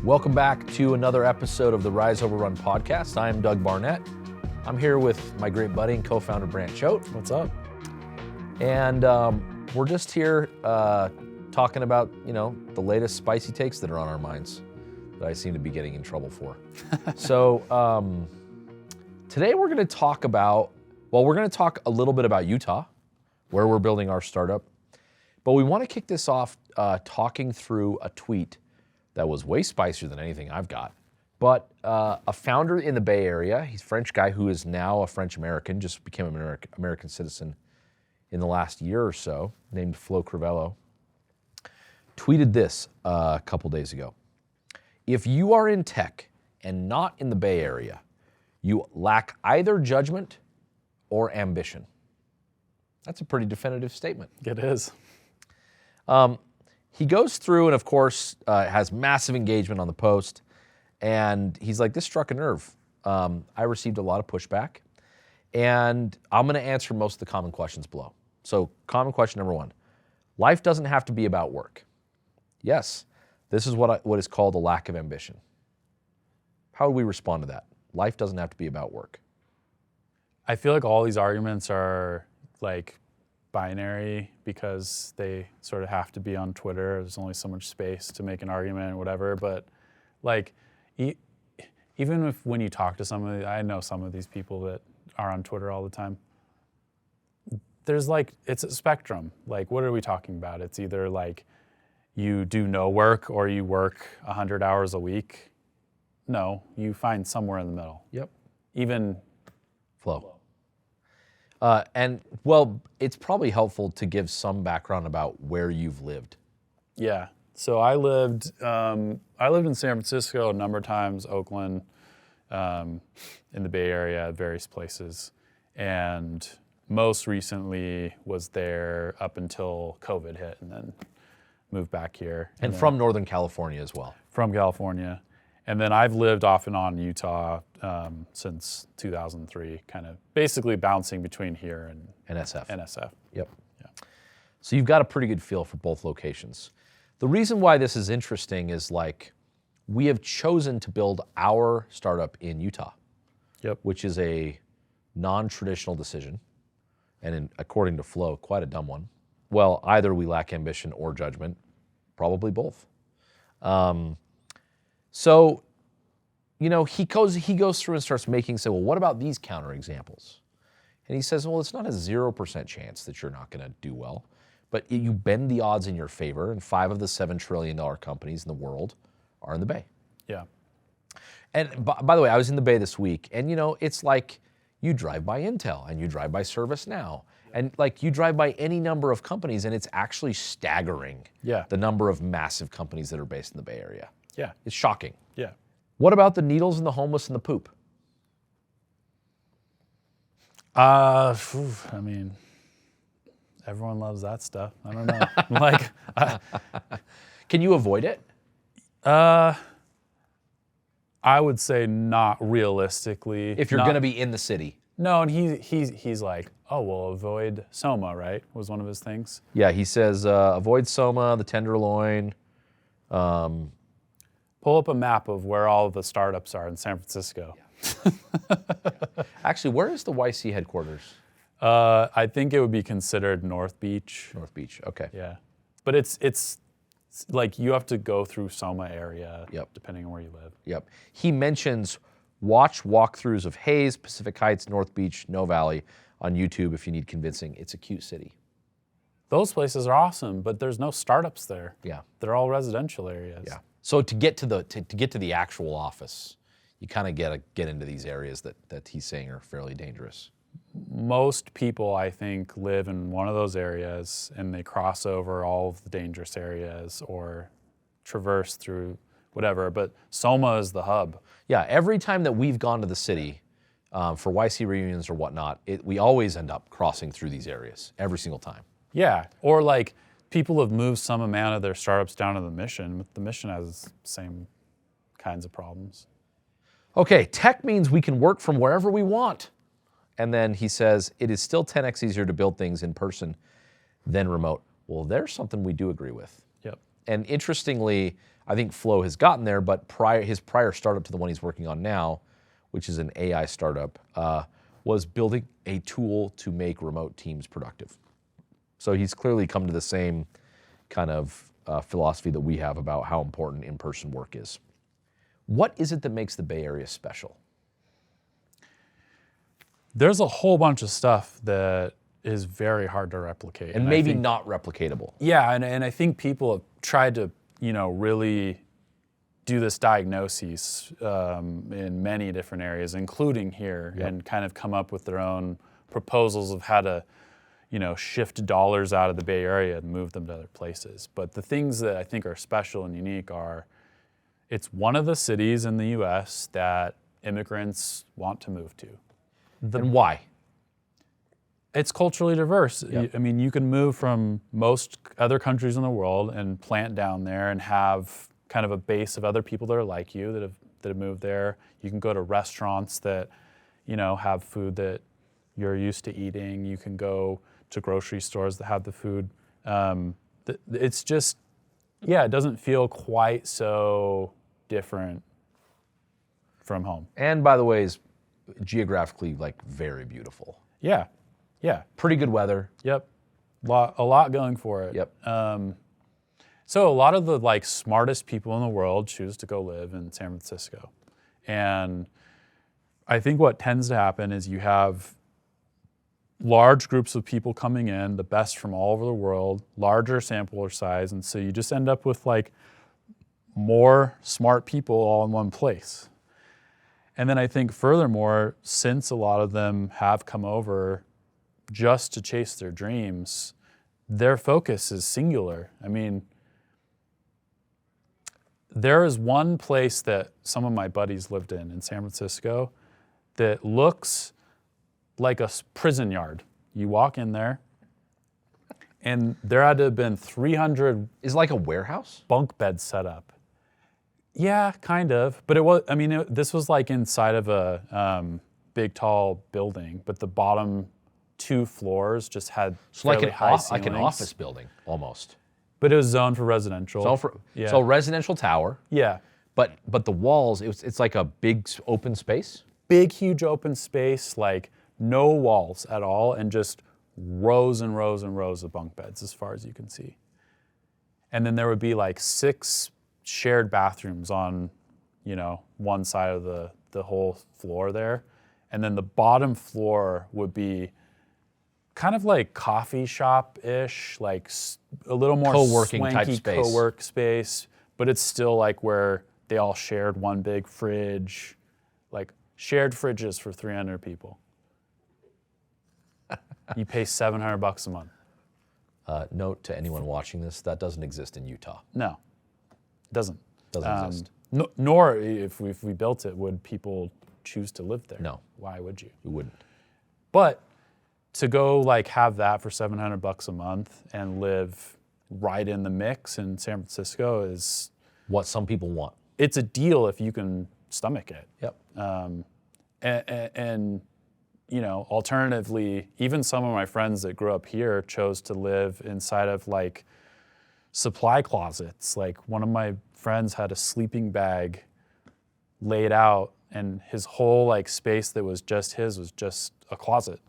Welcome back to another episode of the Rise Over Run podcast. I am Doug Barnett. I'm here with my great buddy and co-founder Brant Choate. What's up? And we're just here talking about, the latest spicy takes that are on our minds that I seem to be getting in trouble for. So today we're going to talk a little bit about Utah, where we're building our startup. But we want to kick this off talking through a tweet that was way spicier than anything I've got. But a founder in the Bay Area, he's a French guy who is now a French American, just became an American citizen in the last year or so, named Flo Crivello, tweeted this a couple days ago. If you are in tech and not in the Bay Area, you lack either judgment or ambition. That's a pretty definitive statement. It is. He goes through and, of course, has massive engagement on the post. And he's like, this struck a nerve. I received a lot of pushback. And I'm going to answer most of the common questions below. So common question number one, life doesn't have to be about work. Yes, this is what is called a lack of ambition. How would we respond to that? Life doesn't have to be about work. I feel like all these arguments are like binary because they sort of have to be on Twitter. There's only so much space to make an argument or whatever. But like, even if when you talk to somebody, I know some of these people that are on Twitter all the time, there's like, it's a spectrum. Like, what are we talking about? It's either like you do no work or you work 100 hours a week. No, you find somewhere in the middle. Yep. Even Flow. It's probably helpful to give some background about where you've lived. Yeah. So I lived in San Francisco a number of times, Oakland, in the Bay Area, various places, and most recently was there up until COVID hit, and then moved back here. And from Northern California as well. From California. And then I've lived off and on in Utah since 2003, kind of basically bouncing between here and NSF. Yep. Yeah. So you've got a pretty good feel for both locations. The reason why this is interesting is we have chosen to build our startup in Utah, Yep. which is a non-traditional decision, and according to Flo, quite a dumb one. Well, either we lack ambition or judgment, probably both. So, he goes through and starts say, well, what about these counterexamples? And he says, well, it's not a 0% chance that you're not going to do well, but you bend the odds in your favor, and 5 of the $7 trillion companies in the world are in the Bay. Yeah. And by the way, I was in the Bay this week, and it's like you drive by Intel and you drive by ServiceNow, and you drive by any number of companies, and it's actually staggering. Yeah. The number of massive companies that are based in the Bay Area. Yeah. It's shocking. Yeah. What about the needles and the homeless and the poop? I mean, everyone loves that stuff. I don't know. Can you avoid it? I would say not realistically. If you're going to be in the city. No, and he's like, oh, well, avoid Soma, right? Was one of his things. Yeah, he says avoid Soma, the Tenderloin. Pull up a map of where all of the startups are in San Francisco. Yeah. Actually, where is the YC headquarters? I think it would be considered North Beach. North Beach, okay. Yeah. But it's like you have to go through Soma area, Yep. depending on where you live. Yep. He mentions watch walkthroughs of Hayes, Pacific Heights, North Beach, No Valley on YouTube if you need convincing. It's a cute city. Those places are awesome, but there's no startups there. Yeah. They're all residential areas. Yeah. So to get to the actual office, you kind of get into these areas that he's saying are fairly dangerous. Most people, I think, live in one of those areas and they cross over all of the dangerous areas or traverse through whatever, but Soma is the hub. Yeah, every time that we've gone to the city for YC reunions or whatnot, we always end up crossing through these areas every single time. Yeah, or people have moved some amount of their startups down to the Mission, but the Mission has the same kinds of problems. Okay, tech means we can work from wherever we want. And then he says, it is still 10x easier to build things in person than remote. Well, there's something we do agree with. Yep. And interestingly, I think Flow has gotten there, but his prior startup to the one he's working on now, which is an AI startup, was building a tool to make remote teams productive. So he's clearly come to the same kind of philosophy that we have about how important in-person work is. What is it that makes the Bay Area special? There's a whole bunch of stuff that is very hard to replicate. And maybe not replicatable. Yeah, and I think people have tried to, really do this diagnosis in many different areas, including here, and kind of come up with their own proposals of how to, shift dollars out of the Bay Area and move them to other places. But the things that I think are special and unique are, it's one of the cities in the U.S. that immigrants want to move to. And why? It's culturally diverse. Yep. I mean, you can move from most other countries in the world and plant down there and have kind of a base of other people that are like you that have moved there. You can go to restaurants that, have food that you're used to eating. You can go to grocery stores that have the food. It's just, it doesn't feel quite so different from home. And by the way, is geographically very beautiful. Yeah. Pretty good weather. Yep. A lot going for it. Yep. So a lot of the smartest people in the world choose to go live in San Francisco. And I think what tends to happen is you have large groups of people coming in, the best from all over the world, larger sample size, and so you just end up with more smart people all in one place. And then I think furthermore, since a lot of them have come over just to chase their dreams, their focus is singular. I mean, there is one place that some of my buddies lived in San Francisco that looks like a prison yard. You walk in there, and there had to have been 300 Is it like a warehouse? bunk beds set up. Yeah, kind of. But this was inside of a big, tall building, but the bottom 2 floors just had fairly high ceilings. Like an office building, almost. But it was zoned for residential. So residential tower. Yeah. But the walls, it's like a big open space? Big, huge open space, no walls at all, and just rows and rows and rows of bunk beds as far as you can see. And then there would be 6 shared bathrooms on, one side of the whole floor there. And then the bottom floor would be kind of like coffee shop-ish, a little more co-working swanky type space. Co-work space, but it's still where they all shared one big fridge, shared fridges for 300 people. You pay $700 a month. Note to anyone watching this, that doesn't exist in Utah. No, it doesn't. Doesn't exist. Nor if we built it, would people choose to live there? No. Why would you? You wouldn't. But to go have that for $700 a month and live right in the mix in San Francisco is what some people want. It's a deal if you can stomach it. Yep. And alternatively, even some of my friends that grew up here chose to live inside of supply closets. One of my friends had a sleeping bag laid out, and his whole space that was just his was just a closet.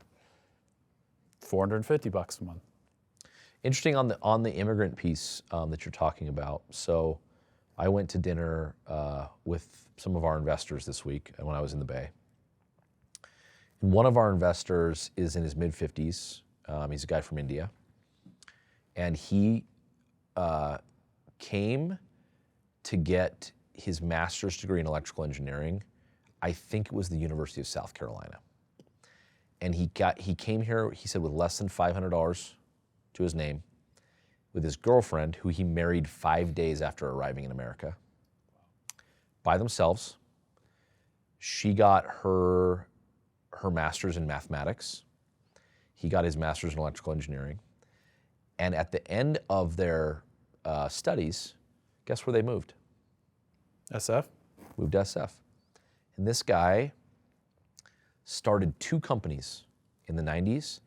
$450 a month. Interesting on the immigrant piece that you're talking about. So I went to dinner with some of our investors this week when I was in the Bay. One of our investors is in his mid-50s. He's a guy from India. And he came to get his master's degree in electrical engineering. I think it was the University of South Carolina. And he came here, he said, with less than $500 to his name, with his girlfriend, who he married 5 days after arriving in America, by themselves. She got her master's in mathematics. He got his master's in electrical engineering. And at the end of their studies, guess where they moved? SF? Moved to SF. And this guy started 2 companies in the 90s.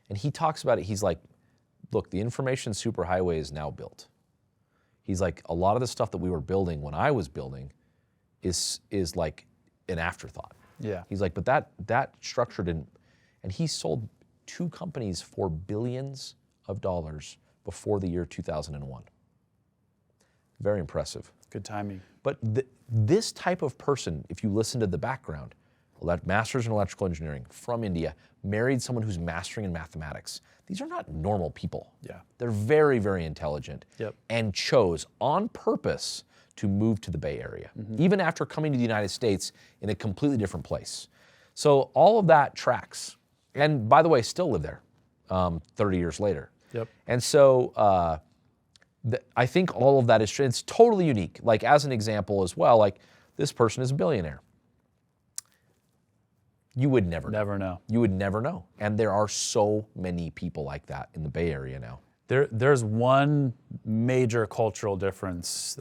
And he talks about it. He's like, look, the information superhighway is now built. He's like, a lot of the stuff that we were building when I was building is like an afterthought. Yeah. He's like, but that structure didn't, and he sold 2 companies for billions of dollars before the year 2001. Very impressive. Good timing. But this type of person, if you listen to the background, master's in electrical engineering from India, married someone who's mastering in mathematics. These are not normal people. Yeah. They're very, very intelligent. Yep. And chose on purpose to move to the Bay Area, even after coming to the United States in a completely different place. So all of that tracks. And by the way, still live there 30 years later. Yep. And so I think all of that is true. It's totally unique. Like as an example as well, like this person is a billionaire. You would never know. You would never know. And there are so many people like that in the Bay Area now. There's one major cultural difference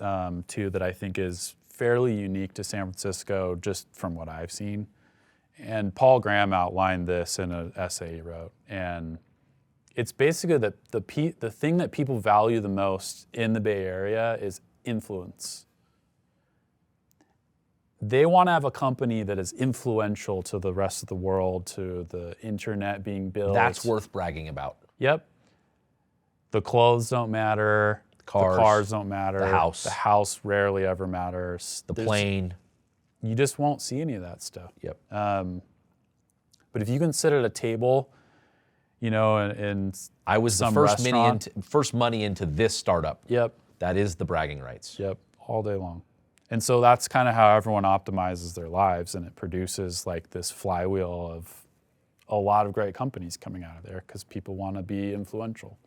too that I think is fairly unique to San Francisco, just from what I've seen. And Paul Graham outlined this in an essay he wrote. And it's basically that the thing that people value the most in the Bay Area is influence. They want to have a company that is influential to the rest of the world, to the internet being built. That's worth bragging about. Yep. The clothes don't matter. The cars don't matter. The house. The house rarely ever matters. The plane. You just won't see any of that stuff. Yep. But if you can sit at a table, you know, and I was the first money into this startup. Yep. That is the bragging rights. Yep. All day long. And so that's kind of how everyone optimizes their lives, and it produces like this flywheel of a lot of great companies coming out of there because people want to be influential.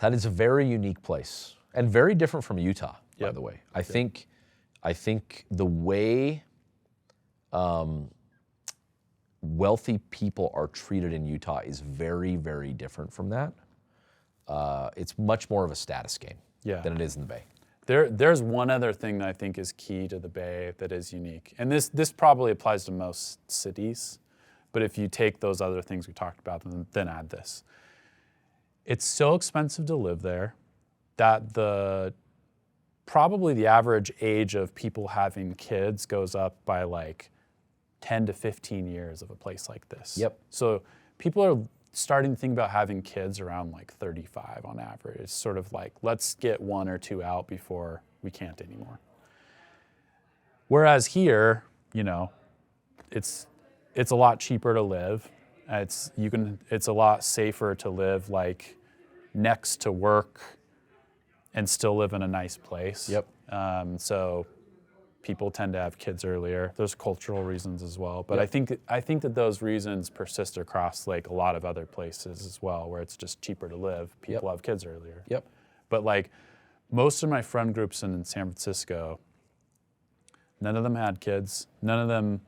That is a very unique place and very different from Utah, by the way. I think the way wealthy people are treated in Utah is very, very different from that. It's much more of a status game than it is in the Bay. There's one other thing that I think is key to the Bay that is unique, and this probably applies to most cities, but if you take those other things we talked about and then add this, it's so expensive to live there that probably the average age of people having kids goes up by like 10 to 15 years of a place like this. Yep. So people are starting to think about having kids around like 35 on average. It's sort of like, let's get 1 or 2 out before we can't anymore. Whereas here, you know, it's a lot cheaper to live. It's a lot safer to live like next to work and still live in a nice place. Yep. So people tend to have kids earlier. There's cultural reasons as well, but I think that those reasons persist across like a lot of other places as well, where it's just cheaper to live. People have kids earlier. Yep. But like most of my friend groups in San Francisco, none of them had kids. None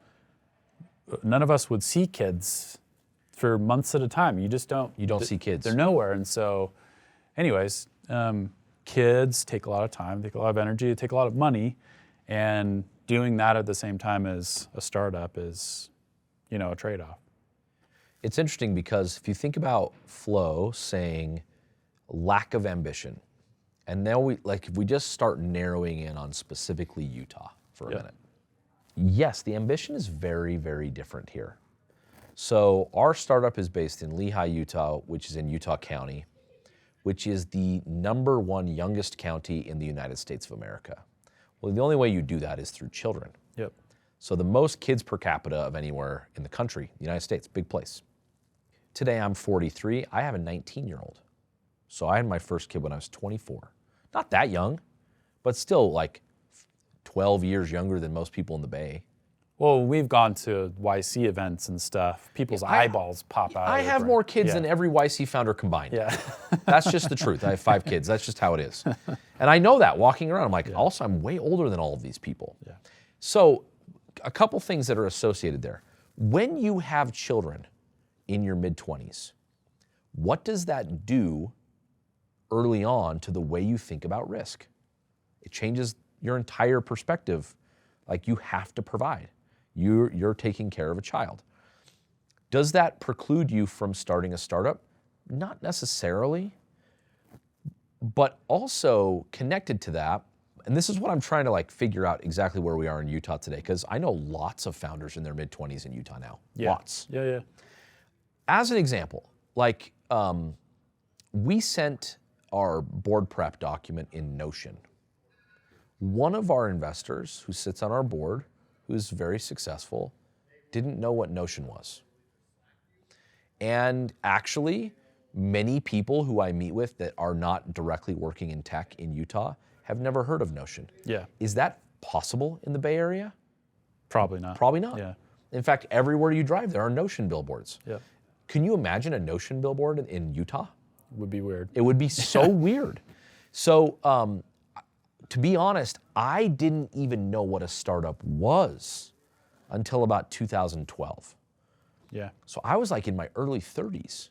of us would see kids for months at a time. You just don't. You don't see kids. They're nowhere, and so, anyways, kids take a lot of time, take a lot of energy, take a lot of money. And doing that at the same time as a startup is, you know, a trade-off. It's interesting because if you think about Flo saying lack of ambition, and now if we just start narrowing in on specifically Utah for a minute. Yes, the ambition is very, very different here. So our startup is based in Lehi, Utah, which is in Utah County, which is the #1 youngest county in the United States of America. Well, the only way you do that is through children. Yep. So the most kids per capita of anywhere in the country, the United States, big place. Today I'm 43, I have a 19-year-old. So I had my first kid when I was 24. Not that young, but still like 12 years younger than most people in the Bay. Well, we've gone to YC events and stuff. People's eyeballs pop out. I have more kids than every YC founder combined. Yeah. That's just the truth. I have 5 kids. That's just how it is. And I know that walking around. I'm like, also, I'm way older than all of these people. Yeah. So a couple things that are associated there. When you have children in your mid-20s, what does that do early on to the way you think about risk? It changes your entire perspective. Like, you have to provide. You're taking care of a child. Does that preclude you from starting a startup? Not necessarily. But also connected to that, and this is what I'm trying to like figure out exactly where we are in Utah today, because I know lots of founders in their mid-20s in Utah now. Yeah. Lots. Yeah. As an example, like we sent our board prep document in Notion. One of our investors who sits on our board, who's very successful, didn't know what Notion was. And actually, many people who I meet with that are not directly working in tech in Utah have never heard of Notion. Yeah. Is that possible in the Bay Area? Probably not. Probably not. Yeah. In fact, everywhere you drive, there are Notion billboards. Yeah. Can you imagine a Notion billboard in Utah? Would be weird. It would be so weird. So, to be honest, I didn't even know what a startup was until about 2012. Yeah. So I was like in my early 30s.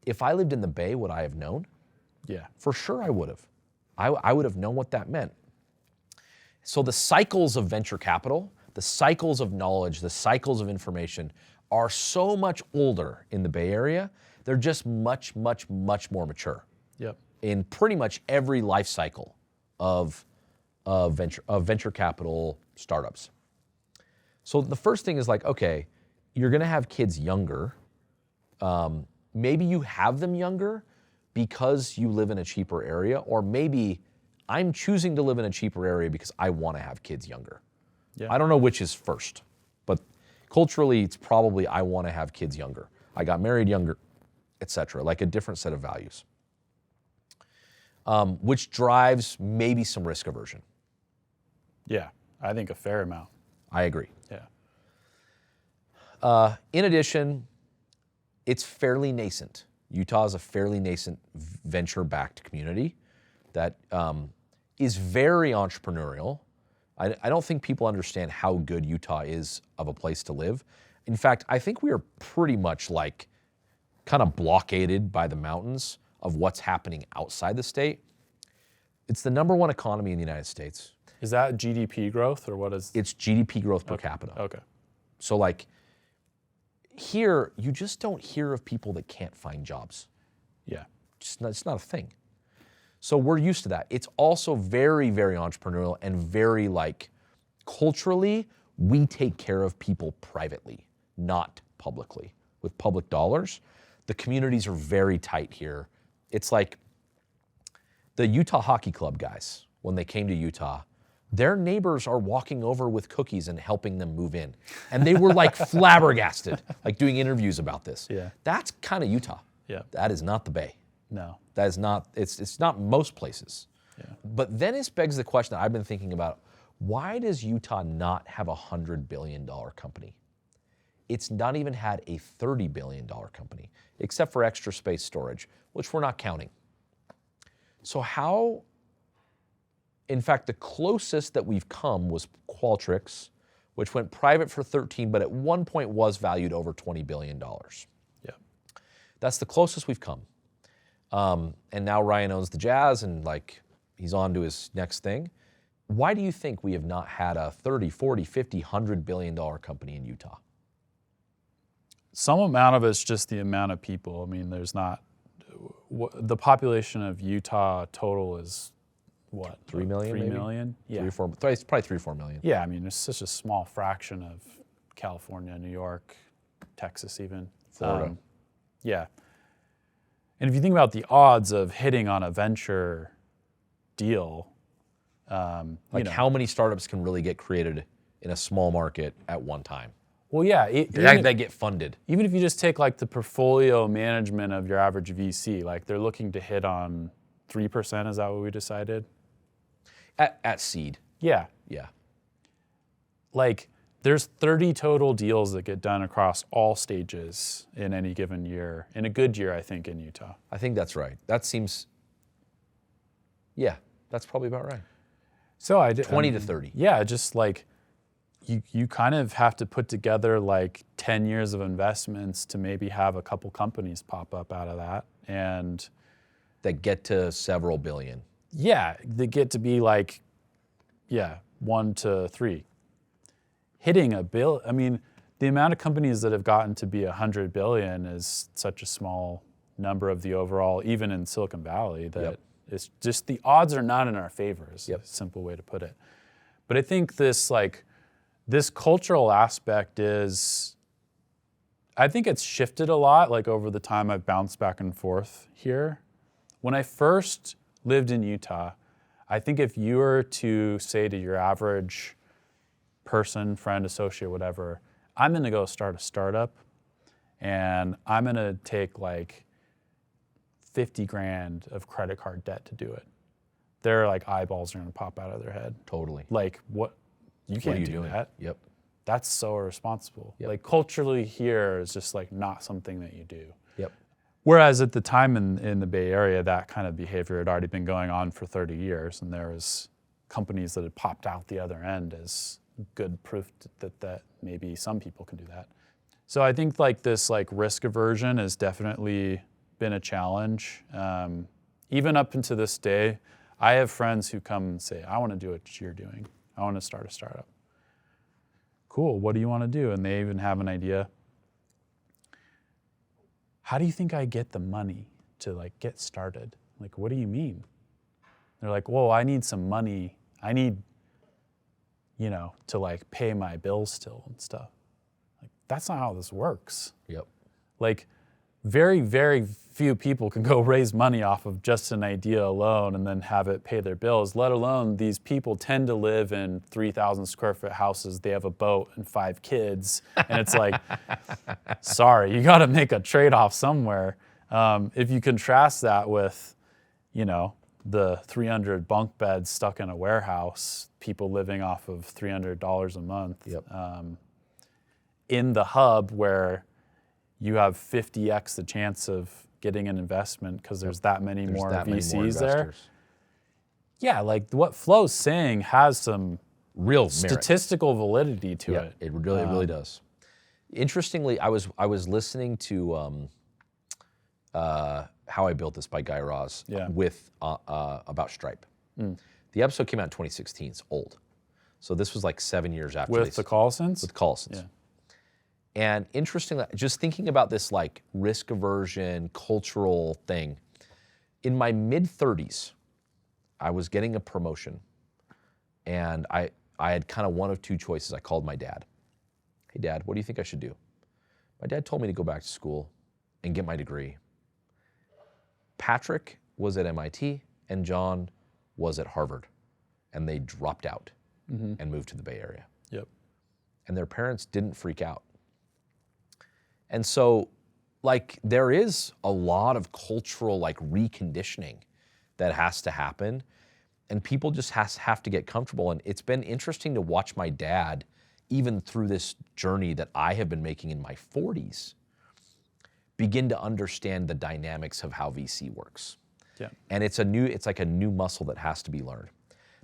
If I lived in the Bay, would I have known? Yeah. For sure I would have. I would have known what that meant. So the cycles of venture capital, the cycles of knowledge, the cycles of information are so much older in the Bay Area. They're just much, much, much more mature Yep. in pretty much every life cycle of venture capital startups. So the first thing is like, okay, you're gonna have kids younger. Maybe you have them younger because you live in a cheaper area, or maybe I'm choosing to live in a cheaper area because I wanna have kids younger. Yeah. I don't know which is first, but culturally it's probably I wanna have kids younger. I got married younger, etc. Like a different set of values. Which drives maybe some risk aversion. Yeah. I think a fair amount. I agree. Yeah. In addition, it's fairly nascent. Utah is a fairly nascent venture-backed community that is very entrepreneurial. I don't think people understand how good Utah is of a place to live. In fact, I think we are pretty much like kind of blockaded by the mountains of what's happening outside the state. It's the #1 economy in the United States. Is that GDP growth or what is? It's GDP growth per capita. Okay. So like here, you just don't hear of people that can't find jobs. Yeah. It's not a thing. So we're used to that. It's also very, very entrepreneurial and very like culturally, we take care of people privately, not publicly. With public dollars, the communities are very tight here. It's like the Utah Hockey Club guys, when they came to Utah, their neighbors are walking over with cookies and helping them move in. And they were like flabbergasted, like doing interviews about this. Yeah. That's kind of Utah. Yeah. That is not the Bay. No. That is not, it's not most places. Yeah. But then it begs the question that I've been thinking about, why does Utah not have a $100 billion company? It's not even had a $30 billion company, except for extra space storage, which we're not counting. So how, in fact, the closest that we've come was Qualtrics, which went private for 13, but at one point was valued over $20 billion. Yeah. That's the closest we've come. And now Ryan owns the Jazz and like he's on to his next thing. Why do you think we have not had a 30, 40, 50, $100 billion company in Utah? Some amount of it's just the amount of people. I mean, there's not, the population of Utah total is what? 3 million 3 maybe? million? Yeah. 3 or 4, it's probably 3 or 4 million. Yeah, I mean, it's such a small fraction of California, New York, Texas even. Florida. Yeah. And if you think about the odds of hitting on a venture deal, Like how many startups can really get created in a small market at one time? well, yeah, They get funded. even if you just take like the portfolio management of your average VC, like they're looking to hit on 3%, is that what we decided? At seed, Yeah. yeah. Like there's 30 total deals that get done across all stages in any given year. In a good year, I think, in Utah. I think that's right. That seems, yeah, that's probably about right. So 20 to 30. Yeah, just like you kind of have to put together like 10 years of investments to maybe have a couple companies pop up out of that. And That get to several billion. yeah, they get to be like, 1 to 3. Hitting a bill, I mean, the amount of companies that have gotten to be 100 billion is such a small number of the overall, even in Silicon Valley, that Yep. It's just the odds are not in our favor is Yep. a simple way to put it. But I think this cultural aspect I think it's shifted a lot like over the time I've bounced back and forth here. When I first lived in Utah, I think if you were to say to your average person, friend, associate, whatever, I'm going to go start a startup and I'm going to take like 50 grand of credit card debt to do it. Their like eyeballs are going to pop out of their head. Totally. Like what? You What are can't you do doing? that. Yep. That's so irresponsible. Yep. Like culturally here is just like not something that you do. Yep. Whereas at the time in the Bay Area, that kind of behavior had already been going on for 30 years, and there was companies that had popped out the other end as good proof that maybe some people can do that. So I think like this like risk aversion has definitely been a challenge. Even up into this day, I have friends who come and say, I want to do what you're doing. I want to start a startup. Cool, what do you want to do? And they even have an idea. How do you think I get the money to like get started? Like, what do you mean? They're like, well, I need some money. I need, to like pay my bills still and stuff. Like, that's not how this works. Yep. Like, very, very few people can go raise money off of just an idea alone and then have it pay their bills, let alone these people tend to live in 3,000 square foot houses. They have a boat and 5 kids. And it's like, sorry, you got to make a trade-off somewhere. If you contrast that with, the 300 bunk beds stuck in a warehouse, people living off of $300 a month. Yep. In the hub where you have 50x the chance of getting an investment because there's that many more VCs there. Yeah, like what Flo's saying has some real statistical validity to it. It really does. Interestingly, I was listening to How I Built This by Guy Raz with about Stripe. The episode came out in 2016. It's old, so this was like 7 years after. With the Collisons? With Collisons. Yeah. And interestingly, just thinking about this like risk aversion cultural thing, in my mid-30s, I was getting a promotion, and I had kind of one of two choices. I called my dad. Hey, Dad, what do you think I should do? My dad told me to go back to school and get my degree. Patrick was at MIT, and John was at Harvard, and they dropped out and moved to the Bay Area. Yep. And their parents didn't freak out. And so, like, there is a lot of cultural, like, reconditioning that has to happen, and people just have to get comfortable. And it's been interesting to watch my dad, even through this journey that I have been making in my 40s, begin to understand the dynamics of how VC works. Yeah. And it's like a new muscle that has to be learned.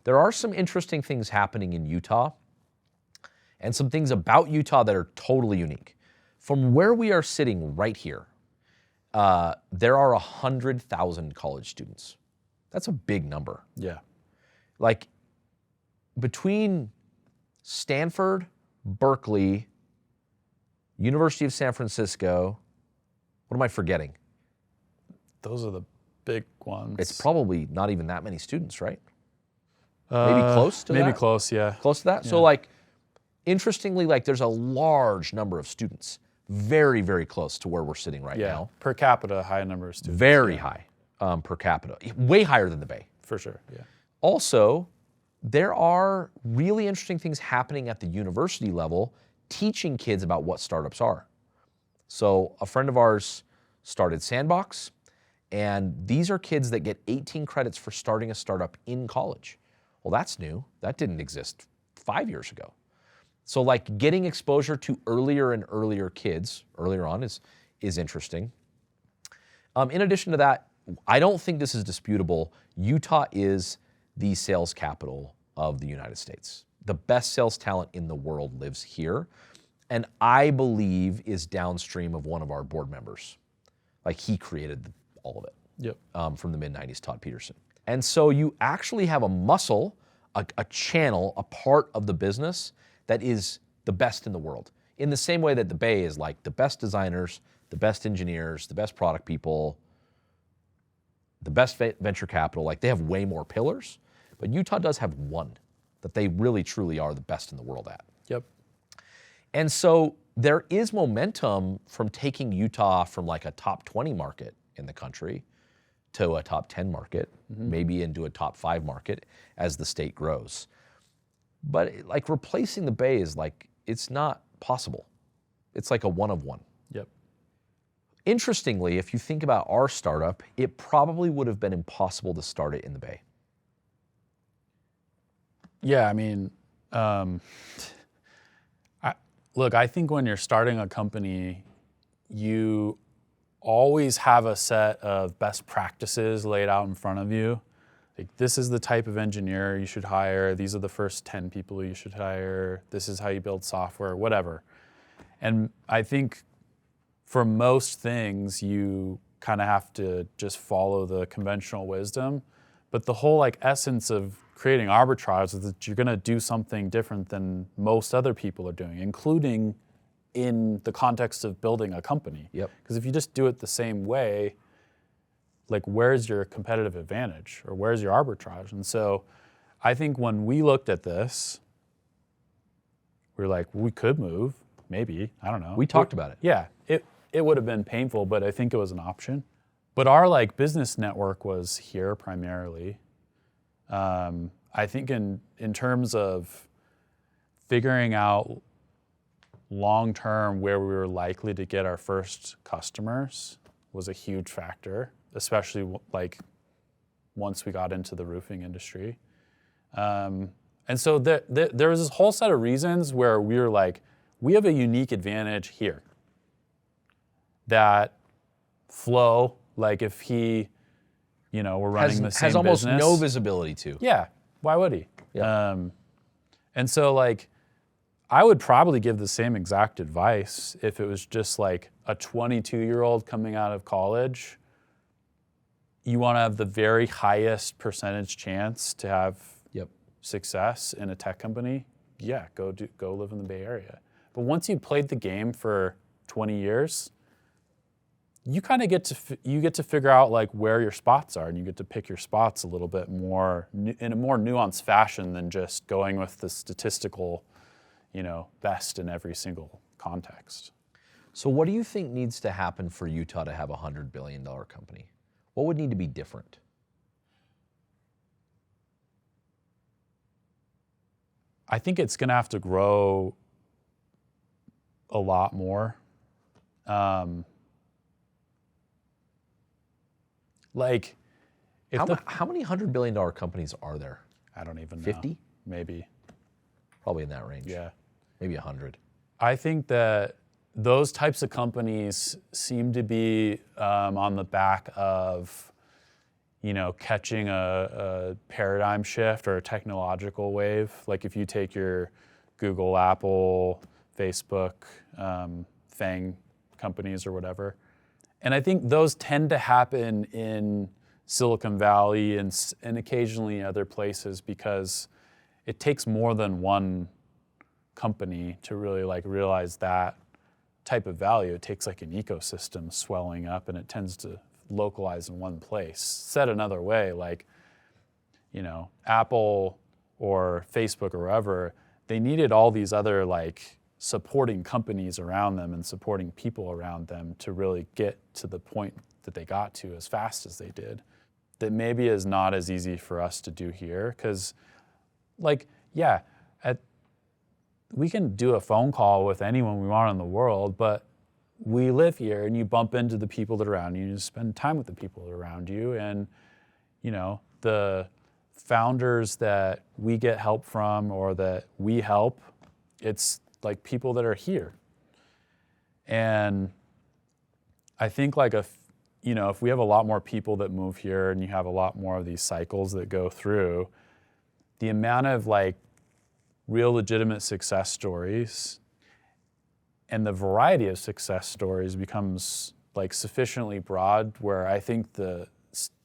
There are some interesting things happening in Utah, and some things about Utah that are totally unique. From where we are sitting right here, there are 100,000 college students. That's a big number. Yeah. Like, between Stanford, Berkeley, University of San Francisco, what am I forgetting? Those are the big ones. It's probably not even that many students, right? Maybe close to that? Maybe close, yeah. Close to that? Yeah. So, like, interestingly, like, there's a large number of students, very, very close to where we're sitting right now. Per capita, high number of students. Very high per capita, way higher than the Bay. For sure, yeah. Also, there are really interesting things happening at the university level, teaching kids about what startups are. So a friend of ours started Sandbox, and these are kids that get 18 credits for starting a startup in college. Well, that's new. That didn't exist 5 years ago. So, like, getting exposure to earlier and earlier kids earlier on is interesting. In addition to that, I don't think this is disputable. Utah is the sales capital of the United States. The best sales talent in the world lives here, and I believe is downstream of one of our board members. Like, he created all of it. Yep. From the mid-90s, Todd Peterson. And so you actually have a muscle, a channel, a part of the business that is the best in the world. In the same way that the Bay is, like, the best designers, the best engineers, the best product people, the best venture capital, like they have way more pillars, but Utah does have one that they really truly are the best in the world at. Yep. And so there is momentum from taking Utah from like a top 20 market in the country to a top 10 market, maybe into a top 5 market as the state grows. But like replacing the Bay is like, it's not possible. It's like a one of one. Yep. Interestingly, if you think about our startup, it probably would have been impossible to start it in the Bay. Yeah, I mean, look, I think when you're starting a company, you always have a set of best practices laid out in front of you. Like, this is the type of engineer you should hire. These are the first 10 people you should hire. This is how you build software, whatever. And I think for most things, you kind of have to just follow the conventional wisdom. But the whole like essence of creating arbitrage is that you're going to do something different than most other people are doing, including in the context of building a company. Yep. Because if you just do it the same way, like where's your competitive advantage or where's your arbitrage? And so I think when we looked at this, we were like, we could move, maybe, I don't know. We talked about it. Yeah, it would have been painful, but I think it was an option. But our like business network was here primarily. I think in terms of figuring out long-term where we were likely to get our first customers was a huge factor, especially like once we got into the roofing industry. And so there was this whole set of reasons where we were like, we have a unique advantage here that Flo, like if he, we're running the same has almost business, no visibility to. Yeah, why would he? Yeah. And so like, I would probably give the same exact advice if it was just like a 22-year-old coming out of college. You want to have the very highest percentage chance to have success in a tech company. Yeah, go live in the Bay Area. But once you've played the game for 20 years, you kind of get to figure out like where your spots are, and you get to pick your spots a little bit more in a more nuanced fashion than just going with the statistical, best in every single context. So what do you think needs to happen for Utah to have a $100 billion company? What would need to be different? I think it's going to have to grow a lot more. Like, how many $100 billion companies are there? I don't even know. 50? Maybe. Probably in that range. Yeah. Maybe 100. I think that those types of companies seem to be on the back of, catching a paradigm shift or a technological wave. Like if you take your Google, Apple, Facebook, FANG companies or whatever. And I think those tend to happen in Silicon Valley and occasionally other places because it takes more than one company to really like realize that type of value. It takes like an ecosystem swelling up, and it tends to localize in one place. Said another way, like, Apple or Facebook or wherever, they needed all these other like supporting companies around them and supporting people around them to really get to the point that they got to as fast as they did. That maybe is not as easy for us to do here, because we can do a phone call with anyone we want in the world, but we live here and you bump into the people that are around you, you spend time with the people that are around you, and the founders that we get help from or that we help, it's like people that are here. And I think like if we have a lot more people that move here and you have a lot more of these cycles that go through, the amount of like real legitimate success stories and the variety of success stories becomes like sufficiently broad where I think the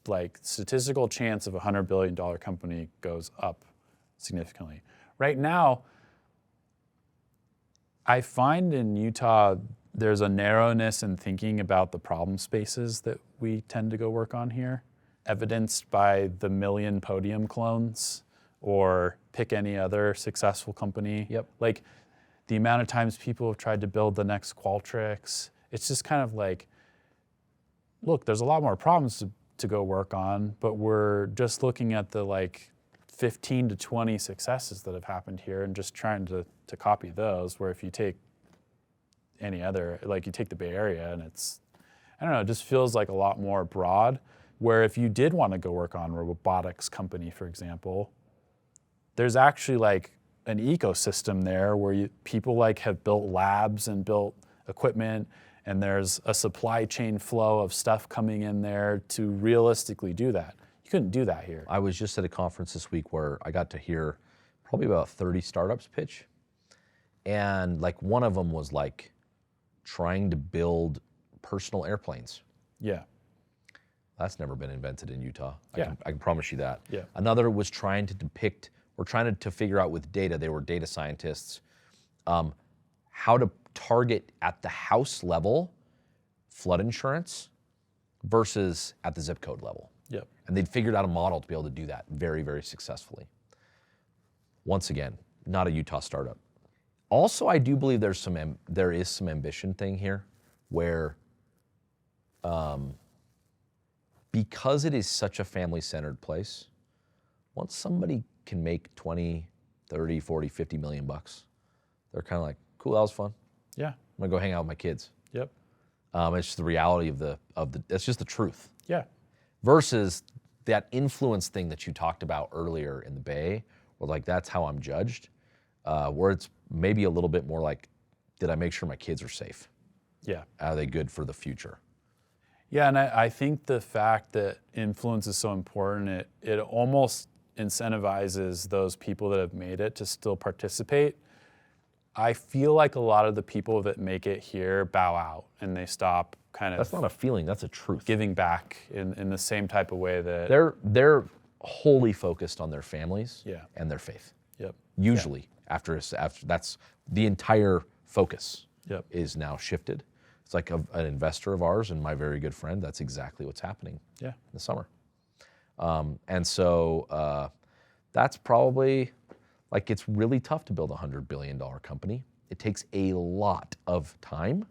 like statistical chance of a $100 billion company goes up significantly. Right now, I find in Utah there's a narrowness in thinking about the problem spaces that we tend to go work on here. evidenced by the million Podium clones, or pick any other successful company. Yep. Like the amount of times people have tried to build the next Qualtrics, it's just kind of like, look, there's a lot more problems to go work on, but we're just looking at the like 15 to 20 successes that have happened here and just trying to copy those, where if you take any other, like you take the Bay Area and it's, I don't know, it just feels like a lot more broad, where if you did want to go work on a robotics company, for example, there's actually like an ecosystem there where people like have built labs and built equipment, and there's a supply chain flow of stuff coming in there to realistically do that. You couldn't do that here. I was just at a conference this week where I got to hear probably about 30 startups pitch. And like one of them was like trying to build personal airplanes. Yeah. That's never been invented in Utah. Yeah. I can promise you that. Yeah. Another was trying to depict, or trying to figure out with data, they were data scientists, how to target at the house level flood insurance versus at the zip code level. Yep. And they'd figured out a model to be able to do that very, very successfully. Once again, not a Utah startup. Also, I do believe there is some ambition thing here where because it is such a family-centered place, once somebody can make 20, 30, 40, 50 million bucks, they're kind of like, cool, that was fun. Yeah. I'm gonna go hang out with my kids. Yep. It's just the reality of it's just the truth. Yeah. Versus that influence thing that you talked about earlier in the Bay, where like that's how I'm judged, where it's maybe a little bit more like, did I make sure my kids are safe? Yeah. Are they good for the future? Yeah, and I think the fact that influence is so important, it almost incentivizes those people that have made it to still participate. I feel like a lot of the people that make it here bow out and they stop kind of That's not a feeling, that's a truth. giving back in the same type of way that They're wholly focused on their families and their faith. Yep. Usually, after that's the entire focus Yep. is now shifted. It's like an investor of ours and my very good friend, that's exactly what's happening in the summer. And so that's probably, like it's really tough to build a $100 billion company. It takes a lot of time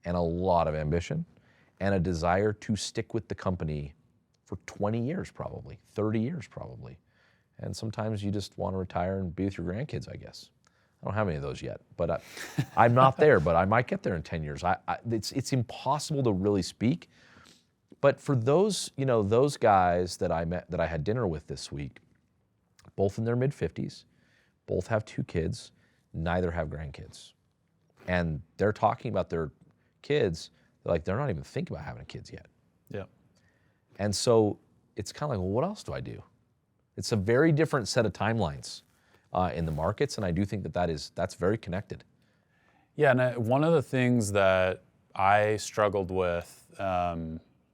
and a lot of ambition and a desire to stick with the company for 20 years probably, 30 years probably. And sometimes you just want to retire and be with your grandkids, I guess. I don't have any of those yet, but I'm not there, but I might get there in 10 years. It's impossible to really speak. But for those, those guys that I met, that I had dinner with this week, both in their mid-50s, both have 2 kids, neither have grandkids. And they're talking about their kids, they're not even thinking about having kids yet. Yeah. And so it's kind of like, well, what else do I do? It's a very different set of timelines in the markets, and I do think that's very connected. Yeah, and one of the things that I struggled with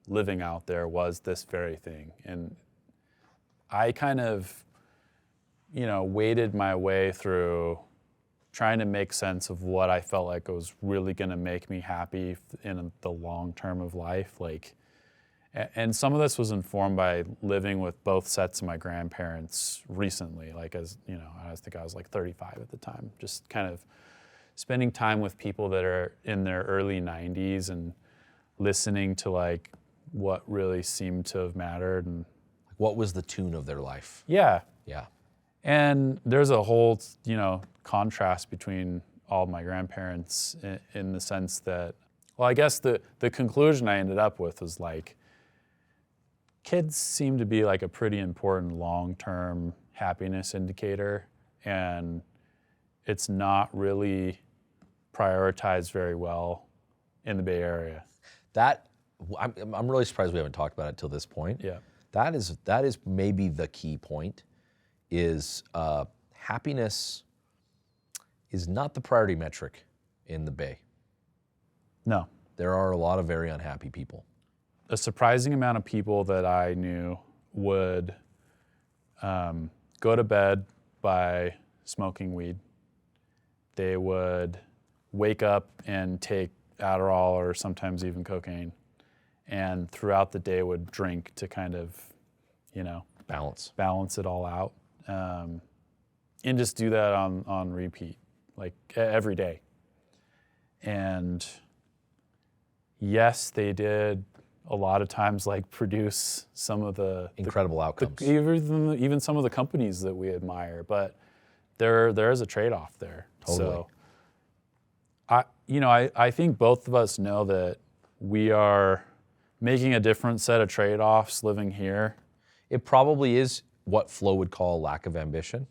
living out there was this very thing. And I kind of, waded my way through trying to make sense of what I felt like was really going to make me happy in the long term of life. And some of this was informed by living with both sets of my grandparents recently. I think I was like 35 at the time, just kind of spending time with people that are in their early 90s and listening to like what really seemed to have mattered. And what was the tune of their life? Yeah. Yeah. And there's a whole, contrast between all of my grandparents in the sense that, well, I guess the conclusion I ended up with was like, kids seem to be like a pretty important long-term happiness indicator, and it's not really prioritized very well in the Bay Area. I'm really surprised we haven't talked about it till this point. Yeah. That is maybe the key point, is happiness is not the priority metric in the Bay. No. There are a lot of very unhappy people. A surprising amount of people that I knew would go to bed by smoking weed. They would wake up and take Adderall or sometimes even cocaine, and throughout the day would drink to kind of balance it all out, and just do that on repeat, like every day. And yes, they did a lot of times like produce some of the incredible outcomes. Even some of the companies that we admire, but there is a trade-off there. Totally. So I think both of us know that we are making a different set of trade-offs living here. It probably is what Flo would call lack of ambition.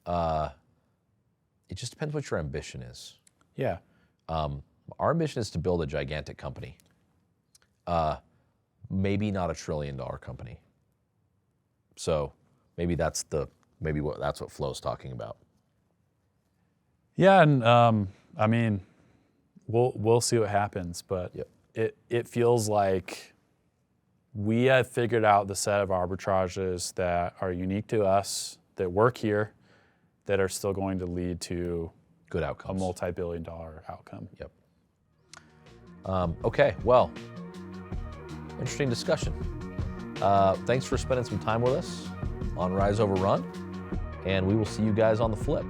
It just depends what your ambition is. Yeah. Our ambition is to build a gigantic company. Maybe not $1 trillion company. So maybe that's what Flo's talking about. Yeah, and I mean, we'll see what happens, but yep. it feels like we have figured out the set of arbitrages that are unique to us, that work here, that are still going to lead to good outcomes, a multi-billion-dollar outcome. Yep. Okay, well, interesting discussion. Thanks for spending some time with us on Rise Over Run, and we will see you guys on the flip.